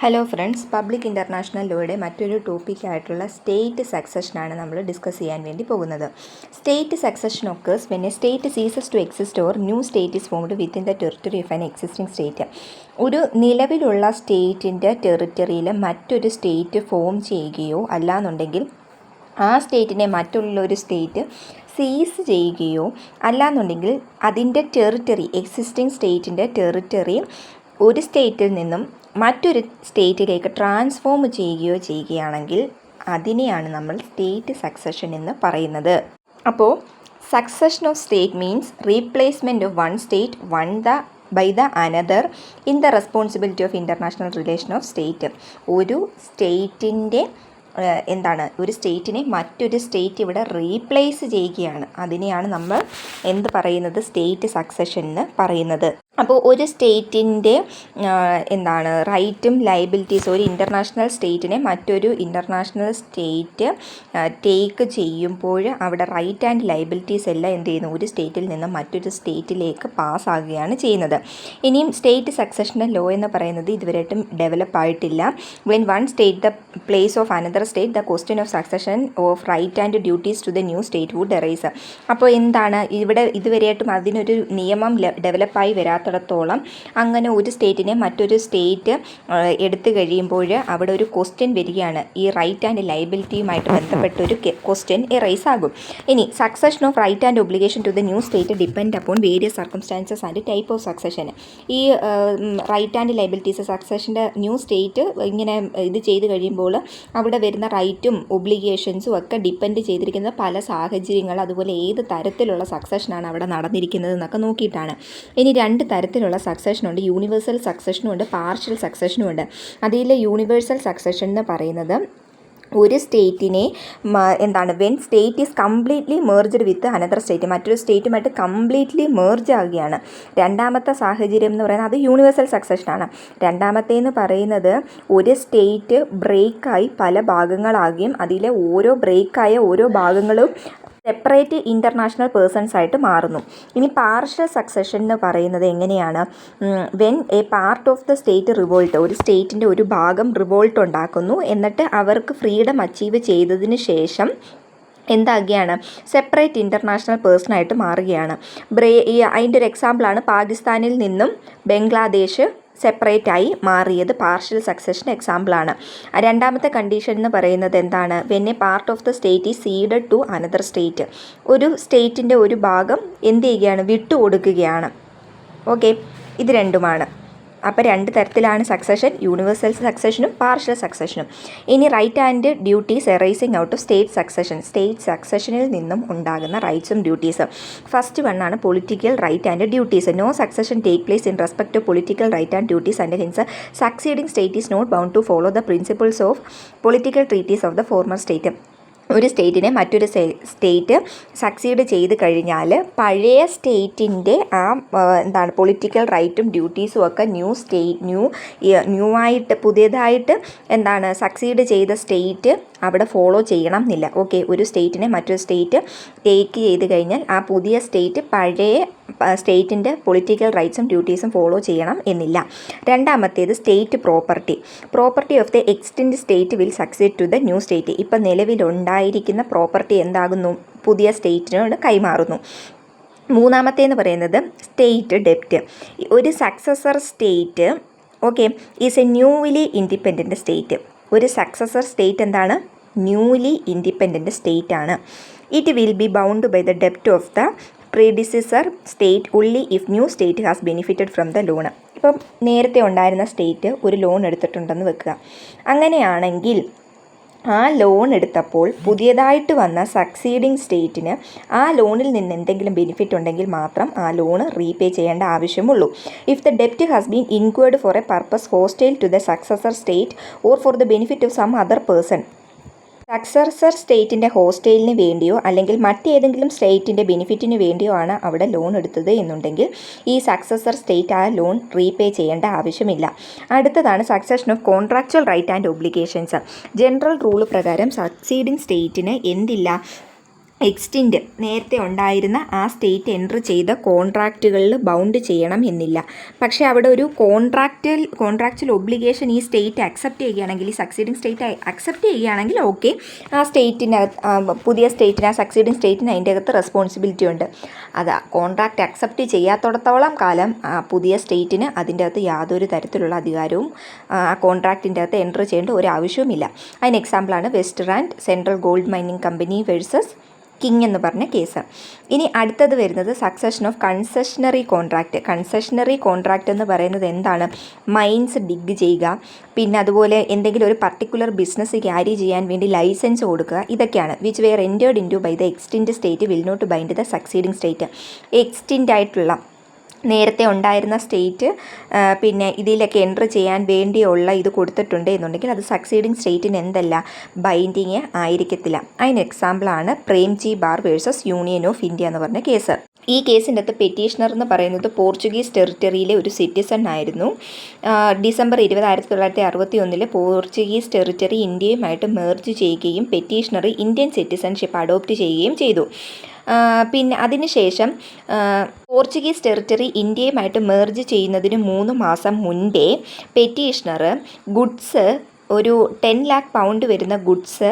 Hello friends, public international ലോയുടെ മറ്റൊരു ടോപ്പിക്കായിട്ടുള്ള സ്റ്റേറ്റ് സക്സഷനാണ് നമ്മൾ ഡിസ്കസ് ചെയ്യാൻ വേണ്ടി പോകുന്നത്. State succession occurs when a state ceases to exist or new state is formed within the territory of an existing state. ഒരു നിലവിലുള്ള സ്റ്റേറ്റിൻ്റെ ടെറിട്ടറിയിൽ മറ്റൊരു സ്റ്റേറ്റ് ഫോം ചെയ്യുകയോ അല്ലാന്നുണ്ടെങ്കിൽ ആ സ്റ്റേറ്റിനെ മറ്റുള്ളൊരു സ്റ്റേറ്റ് സീസ് ചെയ്യുകയോ അല്ലാന്നുണ്ടെങ്കിൽ അതിൻ്റെ ടെറിട്ടറി എക്സിസ്റ്റിംഗ് സ്റ്റേറ്റിൻ്റെ ടെറിട്ടറി ഒരു സ്റ്റേറ്റിൽ നിന്നും മറ്റൊരു സ്റ്റേറ്റിലേക്ക് ട്രാൻസ്ഫോം ചെയ്യുകയാണെങ്കിൽ അതിനെയാണ് നമ്മൾ സ്റ്റേറ്റ് സക്സഷൻ എന്ന് പറയുന്നത്. അപ്പോൾ succession of state means replacement of one state by the another in the responsibility of international relation of state. ഒരു സ്റ്റേറ്റിൻ്റെ ഒരു സ്റ്റേറ്റിനെ മറ്റൊരു സ്റ്റേറ്റ് ഇവിടെ റീപ്ലേസ് ചെയ്യുകയാണ്. അതിനെയാണ് നമ്മൾ പറയുന്നത് സ്റ്റേറ്റ് സക്സഷൻ എന്ന് പറയുന്നത്. അപ്പോൾ ഒരു സ്റ്റേറ്റിൻ്റെ റൈറ്റും ലയബിലിറ്റീസ് ഒരു ഇൻ്റർനാഷണൽ സ്റ്റേറ്റിനെ മറ്റൊരു ഇൻ്റർനാഷണൽ സ്റ്റേറ്റ് ടേക്ക് ചെയ്യുമ്പോൾ അവിടെ റൈറ്റ് ആൻഡ് ലയബിലിറ്റീസ് എല്ലാം ഒരു സ്റ്റേറ്റിൽ നിന്ന് മറ്റൊരു സ്റ്റേറ്റിലേക്ക് പാസ്സാകുകയാണ് ചെയ്യുന്നത്. ഇനിയും സ്റ്റേറ്റ് സക്സഷൻ്റെ ലോ എന്ന് പറയുന്നത് ഇതുവരെയായിട്ടും ഡെവലപ്പ് ആയിട്ടില്ല. When one state the place of another state the question of succession of right and duties to the new state would arise. അപ്പോൾ ഇവിടെ ഇതുവരെയായിട്ടും അതിനൊരു നിയമം ഡെവലപ്പായി വരാത്തിടത്തോളം അങ്ങനെ ഒരു സ്റ്റേറ്റിനെ മറ്റൊരു സ്റ്റേറ്റ് എടുത്തു കഴിയുമ്പോൾ അവിടെ ഒരു ക്വസ്റ്റ്യൻ വരികയാണ്. ഈ റൈറ്റ് ആൻഡ് ലയബിലിറ്റിയുമായിട്ട് ബന്ധപ്പെട്ടൊരു ക്വസ്റ്റ്യൻ എറൈസ് ആകും. ഇനി succession of right and obligation to the new state depend upon various circumstances and type of succession. ഈ റൈറ്റ് ആൻഡ് ലയബിലിറ്റീസ് സക്സഷൻ്റെ ന്യൂ സ്റ്റേറ്റ് ഇങ്ങനെ ഇത് ചെയ്ത് കഴിയുമ്പോൾ അവിടെ വരുന്ന റൈറ്റും ഒബ്ലിഗേഷൻസും ഒക്കെ ഡിപ്പെൻഡ് ചെയ്തിരിക്കുന്നത് പല സാഹചര്യങ്ങൾ, അതുപോലെ ഏത് തരത്തിലുള്ള സക്സഷനാണ് അവിടെ നടന്നിരിക്കുന്നത് എന്നൊക്കെ നോക്കിയിട്ടാണ്. ഇനി രണ്ട് തരത്തിലുള്ള സക്സഷനുണ്ട്. യൂണിവേഴ്സൽ സക്സഷനും ഉണ്ട്, പാർഷ്യൽ സക്സഷനും ഉണ്ട്. അതിൽ യൂണിവേഴ്സൽ സക്സഷൻ എന്ന് പറയുന്നത് ഒരു സ്റ്റേറ്റിനെ when state is completely merged with another state, മറ്റൊരു സ്റ്റേറ്റുമായിട്ട് കംപ്ലീറ്റ്ലി മേർജ് ആവുകയാണ്. രണ്ടാമത്തെ സാഹചര്യം എന്ന് പറയുന്നത് അത് യൂണിവേഴ്സൽ സക്സഷനാണ്. രണ്ടാമത്തേന്ന് പറയുന്നത് ഒരു സ്റ്റേറ്റ് ബ്രേക്കായി പല ഭാഗങ്ങളാകുകയും അതിലെ ബ്രേക്കായ ഓരോ ഭാഗങ്ങളും സെപ്പറേറ്റ് ഇൻ്റർനാഷണൽ പേഴ്സൺസ് ആയിട്ട് മാറുന്നു. ഇനി പാർഷ്യൽ സക്സഷൻ എന്ന് പറയുന്നത് എങ്ങനെയാണ്? When a part of the state revolt, ഒരു സ്റ്റേറ്റിൻ്റെ ഒരു ഭാഗം റിവോൾട്ട് ഉണ്ടാക്കുന്നു, എന്നിട്ട് അവർക്ക് ഫ്രീഡം അച്ചീവ് ചെയ്തതിന് ശേഷം എന്താകുകയാണ്? സെപ്പറേറ്റ് ഇൻ്റർനാഷണൽ പേഴ്സണായിട്ട് മാറുകയാണ്. അതിൻ്റെ ഒരു എക്സാമ്പിളാണ് പാകിസ്ഥാനിൽ നിന്നും ബംഗ്ലാദേശ് സെപ്പറേറ്റായി മാറിയത് പാർഷ്യൽ സക്സഷൻ എക്സാമ്പിളാണ്. രണ്ടാമത്തെ കണ്ടീഷൻ എന്ന് പറയുന്നത് when a part of the state is ceded to another state, ഒരു സ്റ്റേറ്റിൻ്റെ ഒരു ഭാഗം വിട്ടുകൊടുക്കുകയാണ്. ഓക്കെ, ഇത് രണ്ടുമാണ്. അപ്പോൾ രണ്ട് തരത്തിലാണ് സക്സഷൻ, യൂണിവേഴ്സൽ സക്സഷനും പാർഷ്യൽ സക്സഷനും. ഇനി right and duties arising out of state succession, state സക്സഷനിൽ നിന്നും ഉണ്ടാകുന്ന റൈറ്റ്സും ഡ്യൂട്ടീസും. ഫസ്റ്റ് വണ്ണാണ് political right and duties. No succession take place in respect to political right and duties and hence succeeding state is not bound to follow the principles of political treaties of the former state. ഒരു സ്റ്റേറ്റിനെ മറ്റൊരു state succeed ചെയ്ത് കഴിഞ്ഞാൽ പഴയ സ്റ്റേറ്റിൻ്റെ political റൈറ്റും ഡ്യൂട്ടീസും ഒക്കെ new ആയിട്ട് പുതിയതായിട്ട് സക്സീഡ് ചെയ്ത സ്റ്റേറ്റ് അവിടെ ഫോളോ ചെയ്യണം എന്നില്ല. ഓക്കെ, ഒരു സ്റ്റേറ്റിനെ മറ്റൊരു സ്റ്റേറ്റ് ടേക്ക് ചെയ്ത് കഴിഞ്ഞാൽ ആ പുതിയ സ്റ്റേറ്റ് പഴയ സ്റ്റേറ്റിൻ്റെ പൊളിറ്റിക്കൽ റൈറ്റ്സും ഡ്യൂട്ടീസും ഫോളോ ചെയ്യണം എന്നില്ല. രണ്ടാമത്തേത് state property of the extant state will succeed to the new state. ഇപ്പം നിലവിലുണ്ടായിരിക്കുന്ന പ്രോപ്പർട്ടി പുതിയ സ്റ്റേറ്റിനോട് കൈമാറുന്നു. മൂന്നാമത്തേന്ന് പറയുന്നത് സ്റ്റേറ്റ് ഡെപ്റ്റ്. ഒരു successor state is a newly independent state. ഒരു successor state newly independent state ആണ്. It will be bound by the ഡെപ്റ്റ് of the predecessor state only if new state has benefited from the loan. ഇപ്പം നേരത്തെ ഉണ്ടായിരുന്ന state ഒരു loan എടുത്തിട്ടുണ്ടെന്ന് വെക്കുക. അങ്ങനെയാണെങ്കിൽ ആ ലോൺ എടുത്തപ്പോൾ പുതിയതായിട്ട് വന്ന സക്സീഡിങ് സ്റ്റേറ്റിന് ആ ലോണിൽ നിന്ന് എന്തെങ്കിലും ബെനിഫിറ്റ് ഉണ്ടെങ്കിൽ മാത്രം ആ ലോൺ റീപേ ചെയ്യേണ്ട ആവശ്യമുള്ളൂ. ഇഫ് ദ ഡെപ്റ്റ് has been incurred for a purpose hostile to the successor state or for the benefit of some other person, successor സ്റ്റേറ്റിൻ്റെ ഹോസ്റ്റലിന് വേണ്ടിയോ അല്ലെങ്കിൽ മറ്റേതെങ്കിലും സ്റ്റേറ്റിൻ്റെ ബെനിഫിറ്റിന് വേണ്ടിയോ ആണ് അവിടെ ലോൺ എടുത്തത് എന്നുണ്ടെങ്കിൽ ഈ സക്സസർ സ്റ്റേറ്റ് ആ ലോൺ റീപേ ചെയ്യേണ്ട ആവശ്യമില്ല. അടുത്തതാണ് succession of contractual right and obligations. General rule പ്രകാരം സക്സീഡിങ് സ്റ്റേറ്റിന് എക്സ്റ്റെൻഡ് നേരത്തെ ഉണ്ടായിരുന്ന ആ സ്റ്റേറ്റ് എൻറ്റർ ചെയ്ത കോൺട്രാക്റ്റുകളിൽ ബൗണ്ട് ചെയ്യണം എന്നില്ല. പക്ഷേ അവിടെ ഒരു കോൺട്രാക്ച്വൽ ഒബ്ലിഗേഷൻ ഈ സ്റ്റേറ്റ് അക്സെപ്റ്റ് ചെയ്യുകയാണെങ്കിൽ, ഈ സക്സീഡിങ് സ്റ്റേറ്റ് അക്സെപ്റ്റ് ചെയ്യുകയാണെങ്കിൽ ഓക്കെ, ആ സ്റ്റേറ്റിനകത്ത് പുതിയ സ്റ്റേറ്റിന്, ആ സക്സീഡിങ് സ്റ്റേറ്റിന് അതിൻ്റെ അകത്ത് റെസ്പോൺസിബിലിറ്റി ഉണ്ട്. അത് കോൺട്രാക്റ്റ് അക്സെപ്റ്റ് ചെയ്യാത്തിടത്തോളം കാലം ആ പുതിയ സ്റ്റേറ്റിന് അതിൻ്റെ അകത്ത് യാതൊരു തരത്തിലുള്ള അധികാരവും ആ കോൺട്രാക്റ്റിൻ്റെ അകത്ത് എൻറ്റർ ചെയ്യേണ്ട ഒരു ആവശ്യവുമില്ല. അതിന് എക്സാമ്പിളാണ് West Rand central gold mining company versus king എന്ന് പറഞ്ഞ കേസ്. ഇനി അടുത്തത് വരുന്നത് succession of concessionary contract. Concessionary contract എന്ന് പറയുന്നത് എന്താണ്? മൈൻസ് ഡിഗ് ചെയ്യുക, പിന്നെ അതുപോലെ എന്തെങ്കിലും ഒരു പർട്ടിക്കുലർ ബിസിനസ് ക്യാരി ചെയ്യാൻ വേണ്ടി ലൈസൻസ് കൊടുക്കുക, ഇതൊക്കെയാണ്. Which were entered into by the extend state will not bind the succeeding state. Extend ആയിട്ടുള്ള നേരത്തെ ഉണ്ടായിരുന്ന സ്റ്റേറ്റ് പിന്നെ ഇതിലൊക്കെ എൻറ്റർ ചെയ്യാൻ വേണ്ടിയുള്ള ഇത് കൊടുത്തിട്ടുണ്ട് എന്നുണ്ടെങ്കിൽ അത് സക്സീഡിങ് സ്റ്റേറ്റിന് എന്തല്ല, ബൈൻഡിങ് ആയിരിക്കത്തില്ല. അതിന് എക്സാമ്പിളാണ് Premji bar versus union of India എന്ന് പറഞ്ഞ കേസ്. ഈ കേസിൻ്റെ അകത്ത് പെറ്റീഷണർ എന്ന് പറയുന്നത് പോർച്ചുഗീസ് ടെറിട്ടറിയിലെ ഒരു സിറ്റിസൺ ആയിരുന്നു. ഡിസംബർ 20, 1961 പോർച്ചുഗീസ് ടെറിട്ടറി ഇന്ത്യയുമായിട്ട് മെർജ് ചെയ്യുകയും പെറ്റീഷണർ ഇന്ത്യൻ സിറ്റിസൺഷിപ്പ് അഡോപ്റ്റ് ചെയ്യുകയും ചെയ്തു. പിന്നെ അതിനുശേഷം പോർച്ചുഗീസ് ടെറിട്ടറി ഇന്ത്യയുമായിട്ട് മെർജ് ചെയ്യുന്നതിന് 3 മാസം മുൻപേ പെറ്റീഷണർ ഗുഡ്സ് ഒരു 10 lakh pound വരുന്ന ഗുഡ്സ്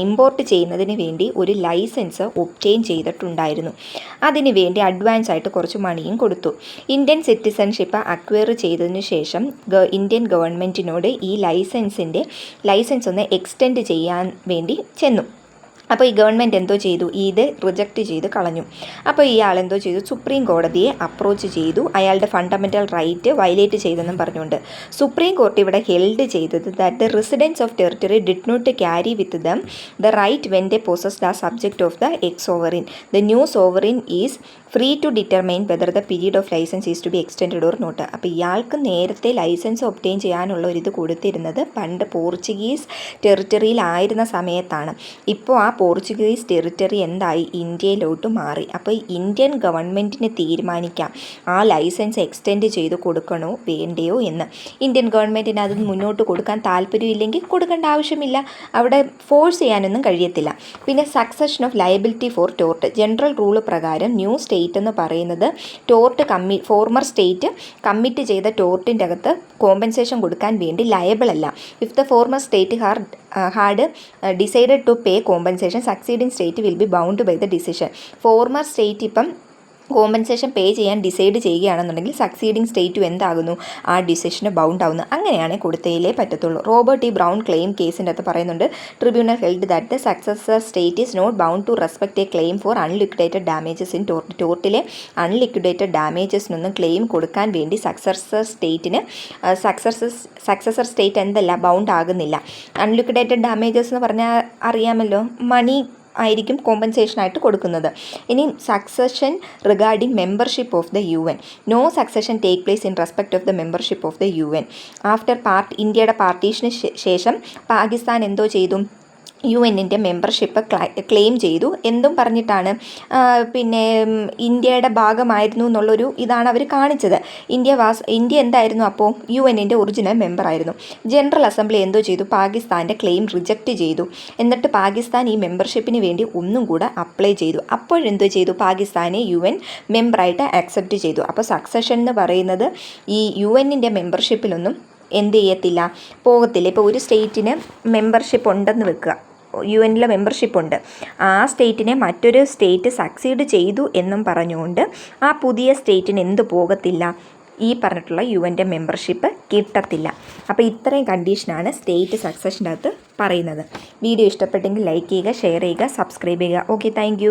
ഇമ്പോർട്ട് ചെയ്യുന്നതിന് വേണ്ടി ഒരു ലൈസൻസ് ഒബ്റ്റെയിൻ ചെയ്തിട്ടുണ്ടായിരുന്നു. അതിന് വേണ്ടി അഡ്വാൻസ് ആയിട്ട് കുറച്ച് മണിയും കൊടുത്തു. ഇന്ത്യൻ സിറ്റിസൺഷിപ്പ് അക്വയർ ചെയ്തതിന് ശേഷം ഇന്ത്യൻ ഗവൺമെൻറ്റിനോട് ഈ ലൈസൻസ് ഒന്ന് എക്സ്റ്റെൻഡ് ചെയ്യാൻ വേണ്ടി ചെന്നു. അപ്പോൾ ഈ ഗവൺമെൻറ് എന്തോ ചെയ്തു, ഇത് റിജക്റ്റ് ചെയ്ത് കളഞ്ഞു. അപ്പോൾ ഇയാൾ എന്തോ ചെയ്തു, സുപ്രീം കോടതിയെ അപ്രോച്ച് ചെയ്തു, അയാളുടെ ഫണ്ടമെൻ്റൽ റൈറ്റ് വയലേറ്റ് ചെയ്തെന്നും പറഞ്ഞുകൊണ്ട്. സുപ്രീം കോർട്ട് ഇവിടെ ഹെൽഡ് ചെയ്തത് that the residence of territory did not carry with them the right when they possess the subject of the ex sovereign. The new sovereign is free to determine whether the period of license is to be extend or not. അപ്പോൾ ഇയാൾക്ക് നേരത്തെ licence obtain ചെയ്യാനുള്ള ഒരു ഇത് കൊടുത്തിരുന്നത് പണ്ട് Portuguese ടെറിട്ടറിയിലായിരുന്ന സമയത്താണ്. ഇപ്പോൾ ആ പോർച്ചുഗീസ് ടെറിട്ടറി എന്തായി, ഇന്ത്യയിലോട്ട് മാറി. അപ്പോൾ ഇന്ത്യൻ ഗവൺമെൻറ്റിന് തീരുമാനിക്കാം ആ ലൈസൻസ് എക്സ്റ്റെൻഡ് ചെയ്ത് കൊടുക്കണോ വേണ്ടയോ എന്ന്. ഇന്ത്യൻ ഗവൺമെൻറ്റിന് അത് മുന്നോട്ട് കൊടുക്കാൻ താല്പര്യമില്ലെങ്കിൽ കൊടുക്കേണ്ട ആവശ്യമില്ല, അവിടെ ഫോഴ്സ് ചെയ്യാനൊന്നും കഴിയത്തില്ല. പിന്നെ succession of liability for tort. General rule പ്രകാരം ന്യൂ സ്റ്റേറ്റ് എന്ന് പറയുന്നത് ഫോർമർ സ്റ്റേറ്റ് കമ്മിറ്റ് ചെയ്ത ടോർട്ടിൻ്റെ അകത്ത് കോമ്പൻസേഷൻ കൊടുക്കാൻ വേണ്ടി ലയബിൾ അല്ല. If the former state had decided to pay compensation, succeeding state will be bound by the decision. Former state ഇപ്പം compensation പേ ചെയ്യാൻ ഡിസൈഡ് ചെയ്യുകയാണെന്നുണ്ടെങ്കിൽ സക്സീഡിങ് സ്റ്റേറ്റും എന്താകുന്നു, ആ ഡിസിഷന് ബൗണ്ട് ആവുന്നു. അങ്ങനെയാണ് കൊടുത്തയിലേ പറ്റത്തുള്ളൂ. റോബർട്ട് ഇ ബ്രൗൺ ക്ലെയിം കേസിൻ്റെ അകത്ത് പറയുന്നുണ്ട്, tribunal held that the successor state is not bound to respect a claim for unliquidated damages in tort. ടോർട്ടിലെ അൺലിക്വിഡേറ്റഡ് ഡാമേജസിനൊന്നും ക്ലെയിം കൊടുക്കാൻ വേണ്ടി സക്സസർ സ്റ്റേറ്റ് എന്തല്ല, ബൗണ്ട് ആകുന്നില്ല. അൺലിക്വിഡേറ്റഡ് ഡാമേജസ് എന്ന് പറഞ്ഞാൽ അറിയാമല്ലോ, മണി ആയിരിക്കും കോമ്പൻസേഷനായിട്ട് കൊടുക്കുന്നത്. ഇനി succession regarding membership of the UN. No succession take place in respect of the membership of the UN. After ഇന്ത്യയുടെ പാർട്ടീഷന് ശേഷം പാകിസ്ഥാൻ എന്തോ ചെയ്തു, UN-ൻ്റെ മെമ്പർഷിപ്പ് ക്ലെയിം ചെയ്തു. എന്തും പറഞ്ഞിട്ടാണ്, പിന്നെ ഇന്ത്യയുടെ ഭാഗമായിരുന്നു എന്നുള്ളൊരു ഇതാണ് അവർ കാണിച്ചത്. ഇന്ത്യ എന്തായിരുന്നു അപ്പോൾ, UN-ൻ്റെ ഒറിജിനൽ മെമ്പറായിരുന്നു. ജനറൽ അസംബ്ലി എന്തോ ചെയ്തു, പാകിസ്ഥാൻ്റെ ക്ലെയിം റിജക്റ്റ് ചെയ്തു. എന്നിട്ട് പാകിസ്ഥാൻ ഈ മെമ്പർഷിപ്പിന് വേണ്ടി ഒന്നും കൂടെ അപ്ലൈ ചെയ്തു. അപ്പോഴെന്തോ ചെയ്തു, പാകിസ്ഥാനെ UN മെമ്പറായിട്ട് അക്സെപ്റ്റ് ചെയ്തു. അപ്പോൾ സക്സഷൻ എന്ന് പറയുന്നത് ഈ UN-ൻ്റെ മെമ്പർഷിപ്പിലൊന്നും എന്ത് ചെയ്യത്തില്ല, പോകത്തില്ല. ഇപ്പോൾ ഒരു സ്റ്റേറ്റിന് മെമ്പർഷിപ്പ് ഉണ്ടെന്ന് വെക്കുക, UN-ലെ മെമ്പർഷിപ്പ് ഉണ്ട്, ആ സ്റ്റേറ്റിനെ മറ്റൊരു സ്റ്റേറ്റ് സക്സീഡ് ചെയ്തു എന്നും പറഞ്ഞുകൊണ്ട് ആ പുതിയ സ്റ്റേറ്റിന് എന്ത് പോകത്തില്ല, ഈ പറഞ്ഞിട്ടുള്ള UN-ൻ്റെ മെമ്പർഷിപ്പ് കിട്ടത്തില്ല. അപ്പോൾ ഇത്രയും കണ്ടീഷനാണ് സ്റ്റേറ്റ് സക്സഷൻ്റെ അകത്ത് പറയുന്നത്. വീഡിയോ ഇഷ്ടപ്പെട്ടെങ്കിൽ ലൈക്ക് ചെയ്യുക, ഷെയർ ചെയ്യുക, സബ്സ്ക്രൈബ് ചെയ്യുക. Okay, thank